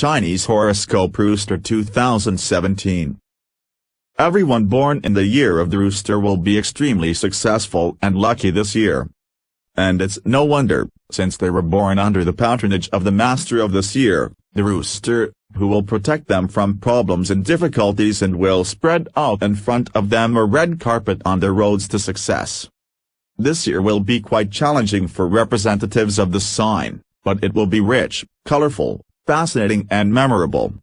Chinese Horoscope Rooster 2017. Everyone born in the year of the Rooster will be extremely successful and lucky this year. And it's no wonder, since they were born under the patronage of the master of this year, the Rooster, who will protect them from problems and difficulties and will spread out in front of them a red carpet on their roads to success. This year will be quite challenging for representatives of the sign, but it will be rich, colorful, fascinating and memorable.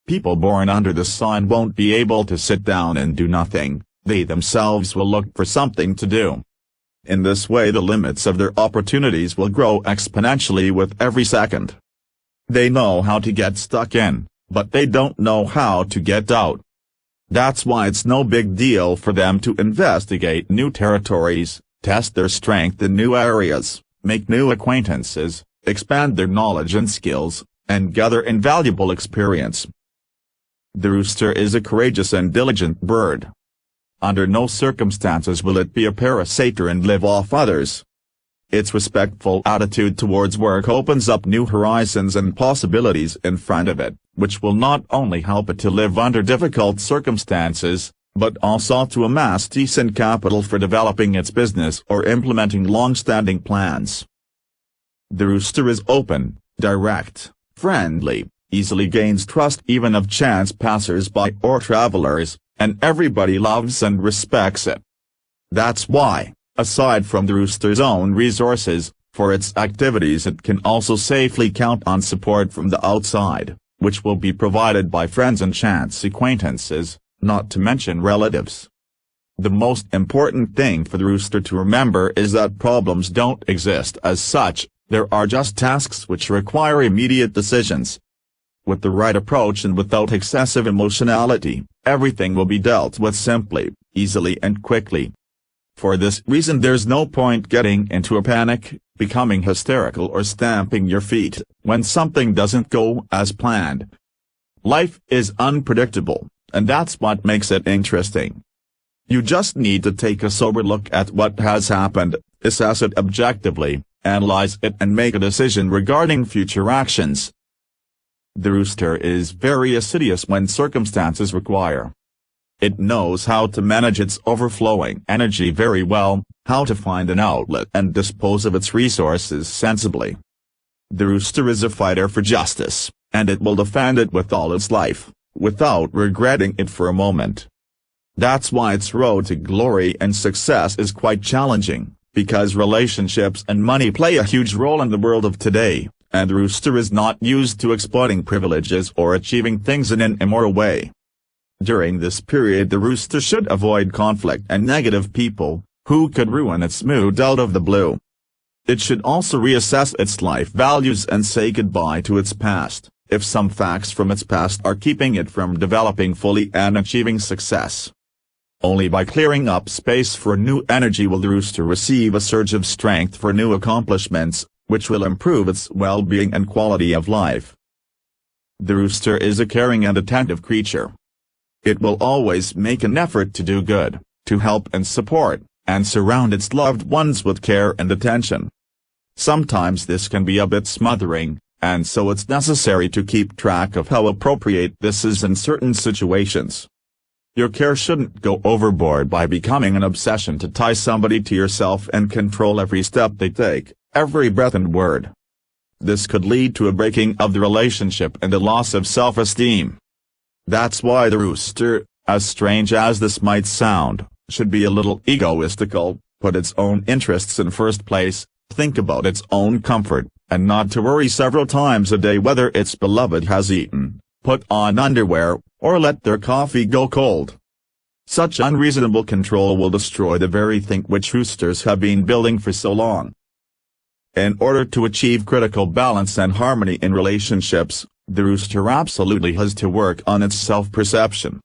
People born under the sign won't be able to sit down and do nothing, they themselves will look for something to do. In this way the limits of their opportunities will grow exponentially with every second. They know how to get stuck in, but they don't know how to get out. That's why it's no big deal for them to investigate new territories, test their strength in new areas, make new acquaintances, expand their knowledge and skills, and gather invaluable experience. The Rooster is a courageous and diligent bird. Under no circumstances will it be a parasiter and live off others. Its respectful attitude towards work opens up new horizons and possibilities in front of it, which will not only help it to live under difficult circumstances, but also to amass decent capital for developing its business or implementing long-standing plans. The Rooster is open, direct, friendly, easily gains trust even of chance passers-by or travelers, and everybody loves and respects it. That's why, aside from the Rooster's own resources, for its activities it can also safely count on support from the outside, which will be provided by friends and chance acquaintances, not to mention relatives. The most important thing for the Rooster to remember is that problems don't exist as such, there are just tasks which require immediate decisions. With the right approach and without excessive emotionality, everything will be dealt with simply, easily and quickly. For this reason there's no point getting into a panic, becoming hysterical or stamping your feet, when something doesn't go as planned. Life is unpredictable, and that's what makes it interesting. You just need to take a sober look at what has happened, assess it objectively, analyze it and make a decision regarding future actions. The Rooster is very assiduous when circumstances require. It knows how to manage its overflowing energy very well, how to find an outlet and dispose of its resources sensibly. The Rooster is a fighter for justice, and it will defend it with all its life, without regretting it for a moment. That's why its road to glory and success is quite challenging, because relationships and money play a huge role in the world of today, and the Rooster is not used to exploiting privileges or achieving things in an immoral way. During this period the Rooster should avoid conflict and negative people, who could ruin its mood out of the blue. It should also reassess its life values and say goodbye to its past, if some facts from its past are keeping it from developing fully and achieving success. Only by clearing up space for new energy will the Rooster receive a surge of strength for new accomplishments, which will improve its well-being and quality of life. The Rooster is a caring and attentive creature. It will always make an effort to do good, to help and support, and surround its loved ones with care and attention. Sometimes this can be a bit smothering, and so it's necessary to keep track of how appropriate this is in certain situations. Your care shouldn't go overboard by becoming an obsession to tie somebody to yourself and control every step they take, every breath and word. This could lead to a breaking of the relationship and a loss of self-esteem. That's why the Rooster, as strange as this might sound, should be a little egoistical, put its own interests in first place, think about its own comfort, and not to worry several times a day whether its beloved has eaten, put on underwear, or let their coffee go cold. Such unreasonable control will destroy the very thing which Roosters have been building for so long. In order to achieve critical balance and harmony in relationships, the Rooster absolutely has to work on its self-perception.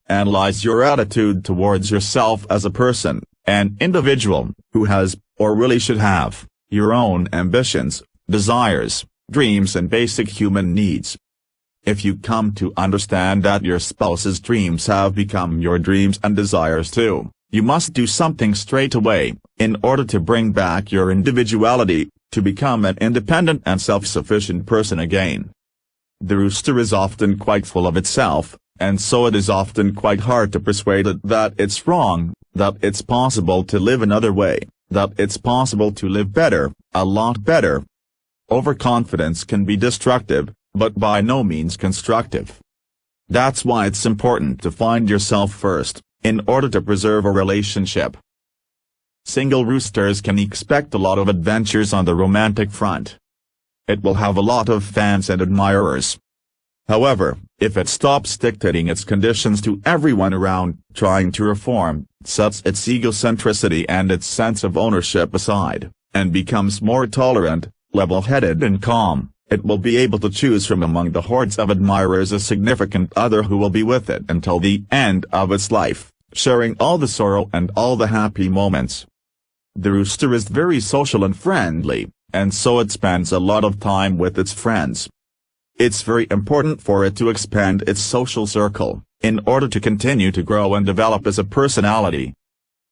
Analyze your attitude towards yourself as a person, an individual, who has, or really should have, your own ambitions, desires, dreams and basic human needs. If you come to understand that your spouse's dreams have become your dreams and desires too, you must do something straight away, in order to bring back your individuality, to become an independent and self-sufficient person again. The rooster is often quite full of itself, and so it is often quite hard to persuade it that it's wrong, that it's possible to live another way, that it's possible to live better, a lot better. Overconfidence can be destructive, but by no means constructive. That's why it's important to find yourself first, in order to preserve a relationship. Single roosters can expect a lot of adventures on the romantic front. It will have a lot of fans and admirers. However, if it stops dictating its conditions to everyone around, trying to reform, sets its egocentricity and its sense of ownership aside, and becomes more tolerant, level-headed and calm, it will be able to choose from among the hordes of admirers a significant other who will be with it until the end of its life, sharing all the sorrow and all the happy moments. The rooster is very social and friendly, and so it spends a lot of time with its friends. It's very important for it to expand its social circle, in order to continue to grow and develop as a personality.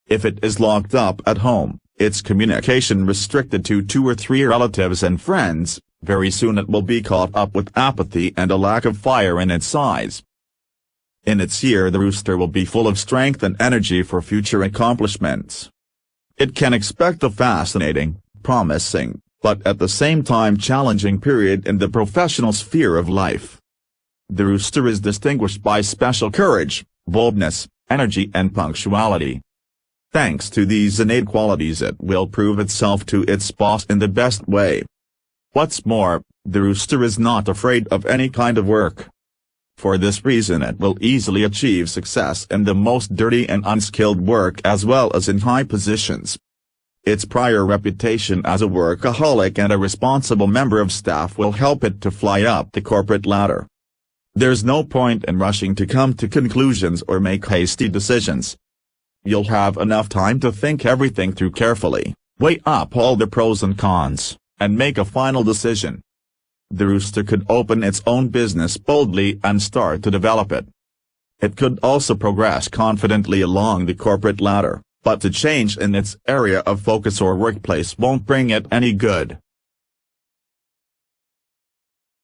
If it is locked up at home, its communication restricted to 2 or 3 relatives and friends, very soon it will be caught up with apathy and a lack of fire in its eyes. In its year the rooster will be full of strength and energy for future accomplishments. It can expect a fascinating, promising, but at the same time challenging period in the professional sphere of life. The rooster is distinguished by special courage, boldness, energy and punctuality. Thanks to these innate qualities it will prove itself to its boss in the best way. What's more, the rooster is not afraid of any kind of work. For this reason it will easily achieve success in the most dirty and unskilled work as well as in high positions. Its prior reputation as a workaholic and a responsible member of staff will help it to fly up the corporate ladder. There's no point in rushing to come to conclusions or make hasty decisions. You'll have enough time to think everything through carefully, weigh up all the pros and cons, and make a final decision. The rooster could open its own business boldly and start to develop it. It could also progress confidently along the corporate ladder, but to change in its area of focus or workplace won't bring it any good.